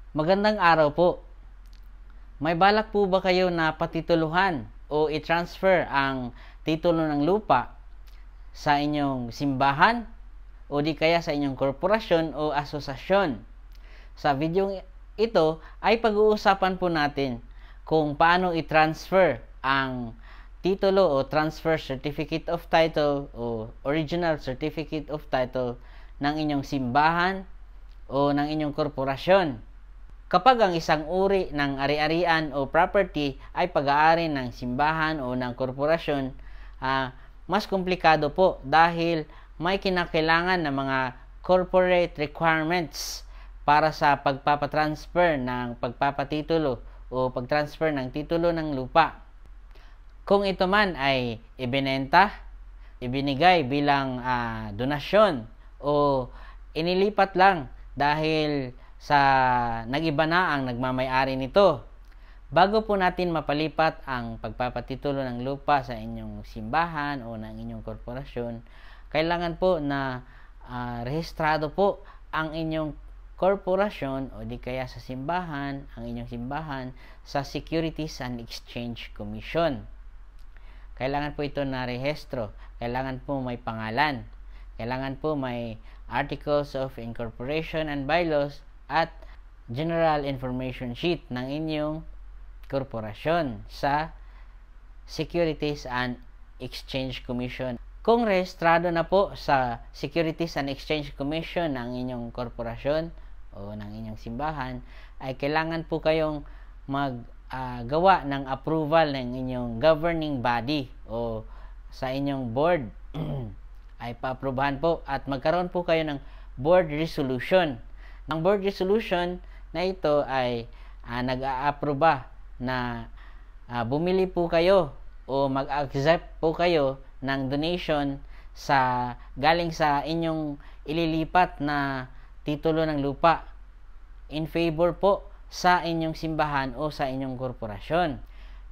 Magandang araw po. May balak po ba kayo na patituluhan o i-transfer ang titulo ng lupa sa inyong simbahan o di kaya sa inyong korporasyon o asosasyon? Sa video ito ay pag-uusapan po natin kung paano i-transfer ang titulo o transfer certificate of title o original certificate of title ng inyong simbahan o ng inyong korporasyon. Kapag ang isang uri ng ari-arian o property ay pag-aari ng simbahan o ng korporasyon, mas komplikado po dahil may kinakailangan ng mga corporate requirements para sa pagpapatransfer ng pagpapatitulo o pagtransfer ng titulo ng lupa. Kung ito man ay ibinenta, ibinigay bilang donasyon o inilipat lang dahil sa nag-iba na ang nagmamay-ari nito. Bago po natin mapalipat ang pagpapatitulo ng lupa sa inyong simbahan o ng inyong korporasyon, kailangan po na rehistrado po ang inyong korporasyon o di kaya sa simbahan, ang inyong simbahan sa Securities and Exchange Commission. Kailangan po ito na rehistro, kailangan po may pangalan, kailangan po may Articles of Incorporation and Bylaws at General Information Sheet ng inyong korporasyon sa Securities and Exchange Commission. Kung rehistrado na po sa Securities and Exchange Commission ng inyong korporasyon o ng inyong simbahan, ay kailangan po kayong maggawa ng approval ng inyong governing body o sa inyong board ay paaprubahan po at magkaroon po kayo ng board resolution. Ang board resolution na ito ay nag-a-aproba na bumili po kayo o mag-accept po kayo ng donation galing sa inyong ililipat na titulo ng lupa in favor po sa inyong simbahan o sa inyong korporasyon.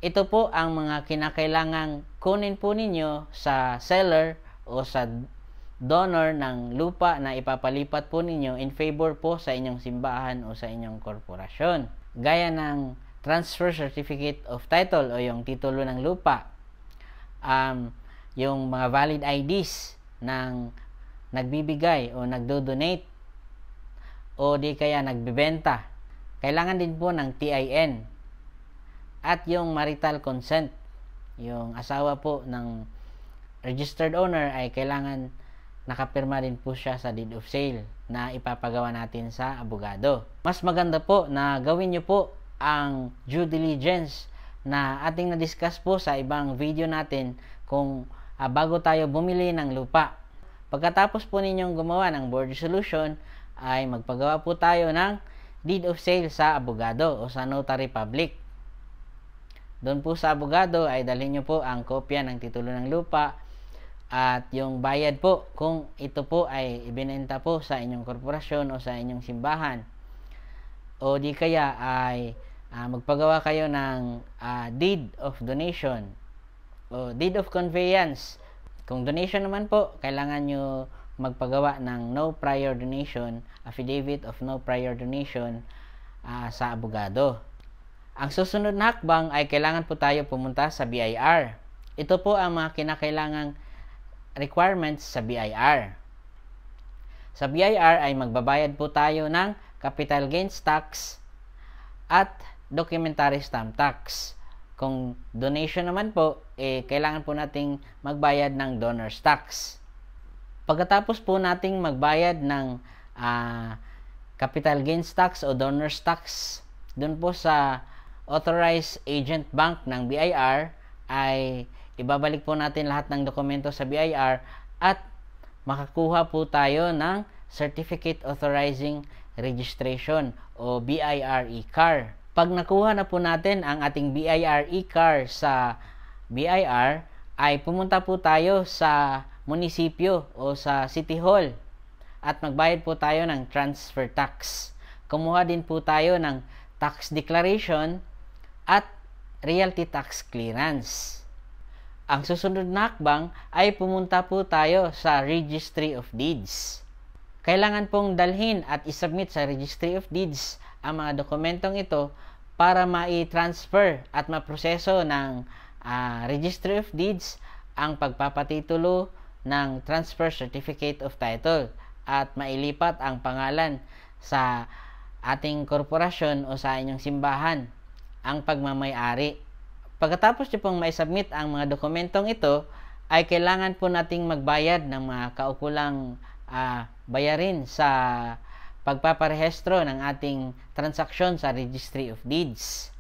Ito po ang mga kinakailangang kunin po ninyo sa seller o sa donor ng lupa na ipapalipat po ninyo in favor po sa inyong simbahan o sa inyong korporasyon. Gaya ng transfer certificate of title o yung titulo ng lupa, yung mga valid IDs ng nagbibigay o nagdo-donate o di kaya nagbibenta. Kailangan din po ng TIN at yung marital consent. Yung asawa po ng registered owner ay kailangan nakapirma din po siya sa deed of sale na ipapagawa natin sa abogado. Mas maganda po na gawin nyo po ang due diligence na ating na-discuss po sa ibang video natin kung bago tayo bumili ng lupa. Pagkatapos po ninyong gumawa ng board resolution, ay magpagawa po tayo ng deed of sale sa abogado o sa notary public. Doon po sa abogado ay dalhin nyo po ang kopya ng titulo ng lupa at yung bayad po kung ito po ay ibinenta po sa inyong korporasyon o sa inyong simbahan. O di kaya ay magpagawa kayo ng deed of donation o deed of conveyance. Kung donation naman po, kailangan nyo magpagawa ng no prior donation, affidavit of no prior donation sa abogado. Ang susunod na hakbang ay kailangan po tayo pumunta sa BIR. Ito po ang mga kinakailangang requirements sa BIR. Sa BIR ay magbabayad po tayo ng capital gains tax at documentary stamp tax. Kung donation naman po, kailangan po nating magbayad ng donor's tax. Pagkatapos po nating magbayad ng capital gains tax o donor's tax, dun po sa authorized agent bank ng BIR ay ibabalik po natin lahat ng dokumento sa BIR at makakuha po tayo ng Certificate Authorizing Registration o BIR e-car. Pag nakuha na po natin ang ating BIR e-car sa BIR, ay pumunta po tayo sa munisipyo o sa City Hall at magbayad po tayo ng transfer tax. Kumuha din po tayo ng tax declaration at realty tax clearance. Ang susunod na hakbang ay pumunta po tayo sa Registry of Deeds. Kailangan pong dalhin at isubmit sa Registry of Deeds ang mga dokumentong ito para mai-transfer at maproseso ng Registry of Deeds ang pagpapatitulo ng Transfer Certificate of Title at mailipat ang pangalan sa ating korporasyon o sa inyong simbahan ang pagmamay-ari. Pagkatapos nyo pong mai-submit ang mga dokumentong ito, ay kailangan po nating magbayad ng mga kaukulang bayarin sa pagpaparehistro ng ating transaksyon sa Registry of Deeds.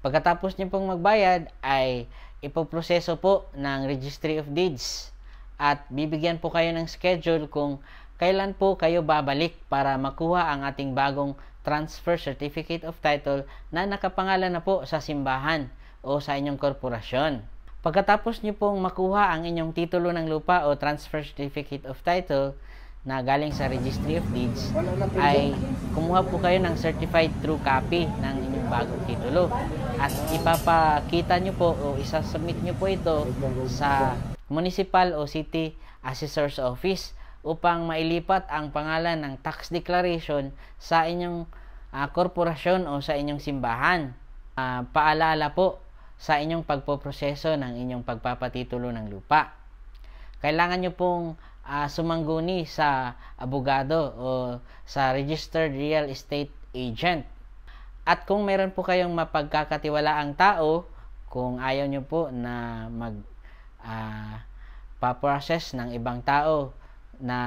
Pagkatapos nyo pong magbayad, ay ipoproseso po ng Registry of Deeds at bibigyan po kayo ng schedule kung kailan po kayo babalik para makuha ang ating bagong Transfer Certificate of Title na nakapangalan na po sa simbahan o sa inyong korporasyon. Pagkatapos nyo pong makuha ang inyong titulo ng lupa o Transfer Certificate of Title na galing sa Registry of Deeds, ay kumuha po kayo ng certified true copy ng inyong bagong titulo at ipapakita nyo po o isasubmit nyo po ito sa Municipal o City Assessor's Office upang mailipat ang pangalan ng tax declaration sa inyong korporasyon o sa inyong simbahan. Paalala po sa inyong pagpoproseso ng inyong pagpapatitulo ng lupa. Kailangan nyo pong sumangguni sa abogado o sa registered real estate agent. At kung meron po kayong mapagkakatiwalaang tao, kung ayaw nyo po na pa-process ng ibang tao na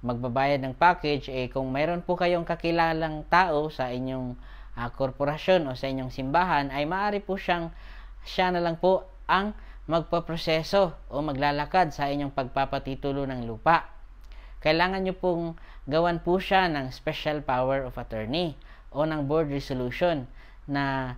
magbabayad ng package, kung meron po kayong kakilalang tao sa inyong korporasyon o sa inyong simbahan, ay maaari po siya na lang po ang magpaproseso o maglalakad sa inyong pagpapatitulo ng lupa. Kailangan nyo pong gawan po siya ng special power of attorney o ng board resolution na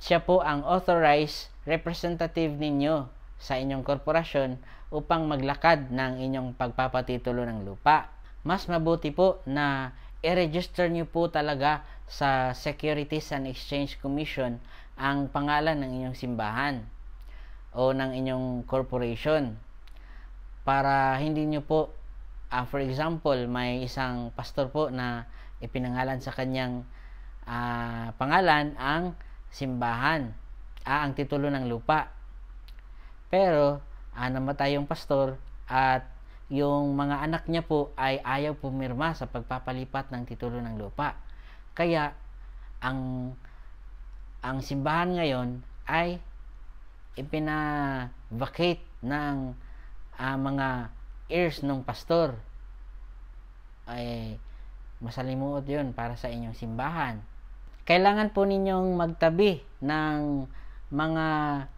siya po ang authorized representative ninyo sa inyong korporasyon upang maglakad ng inyong pagpapatitulo ng lupa. Mas mabuti po na i-register nyo po talaga sa Securities and Exchange Commission ang pangalan ng inyong simbahan o ng inyong corporation para hindi nyo po, for example, may isang pastor po na ipinangalan sa kanyang pangalan ang simbahan, ang titulo ng lupa. Pero namatay yung pastor at yung mga anak niya po ay ayaw pumirma sa pagpapalipat ng titulo ng lupa. Kaya ang simbahan ngayon ay ipina-vacate ng mga heirs ng pastor. Ay masalimuot yun para sa inyong simbahan. Kailangan po ninyong magtabi ng mga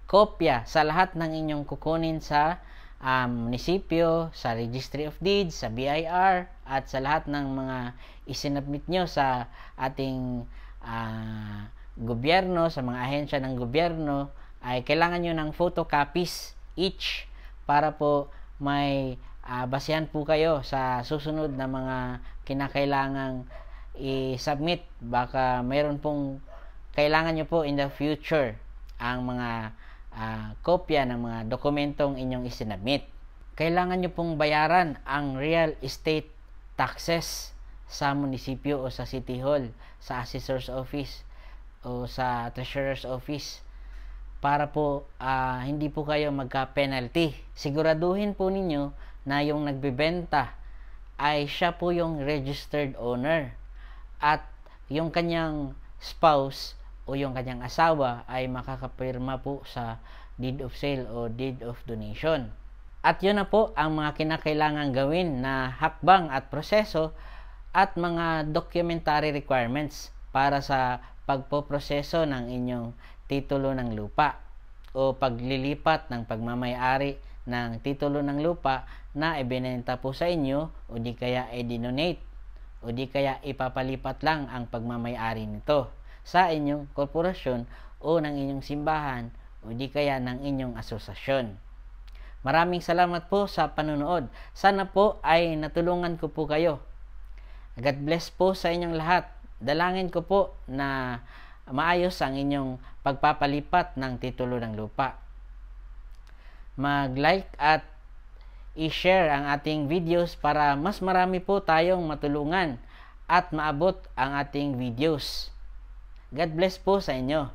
kopya sa lahat ng inyong kukunin sa munisipyo, sa Registry of Deeds, sa BIR, at sa lahat ng mga isinabmit nyo sa ating gobyerno, sa mga ahensya ng gobyerno, ay kailangan nyo ng photocopies each para po may basehan po kayo sa susunod na mga kinakailangang i-submit. Baka mayroon pong kailangan nyo po in the future ang mga kopya ng mga dokumentong inyong isinabmit. Kailangan nyo pong bayaran ang real estate taxes sa munisipyo o sa City Hall, sa Assessor's Office o sa Treasurer's Office para po hindi po kayo magka-penalty. Siguraduhin po ninyo na yung nagbebenta ay siya po yung registered owner at yung kanyang spouse o yung kanyang asawa ay makakapirma po sa deed of sale o deed of donation. At yun na po ang mga kinakailangan gawin na hakbang at proseso at mga documentary requirements para sa pagpoproseso ng inyong titulo ng lupa o paglilipat ng pagmamay-ari ng titulo ng lupa na ibinenta po sa inyo o di kaya i-donate o di kaya ipapalipat lang ang pagmamay-ari nito sa inyong korporasyon o ng inyong simbahan o di kaya ng inyong asosasyon. Maraming salamat po sa panunood. Sana po ay natulungan ko po kayo. God bless po sa inyong lahat. Dalangin ko po na maayos ang inyong pagpapalipat ng titulo ng lupa. Mag-like at i-share ang ating videos para mas marami po tayong matulungan at maabot ang ating videos. God bless po sa inyo.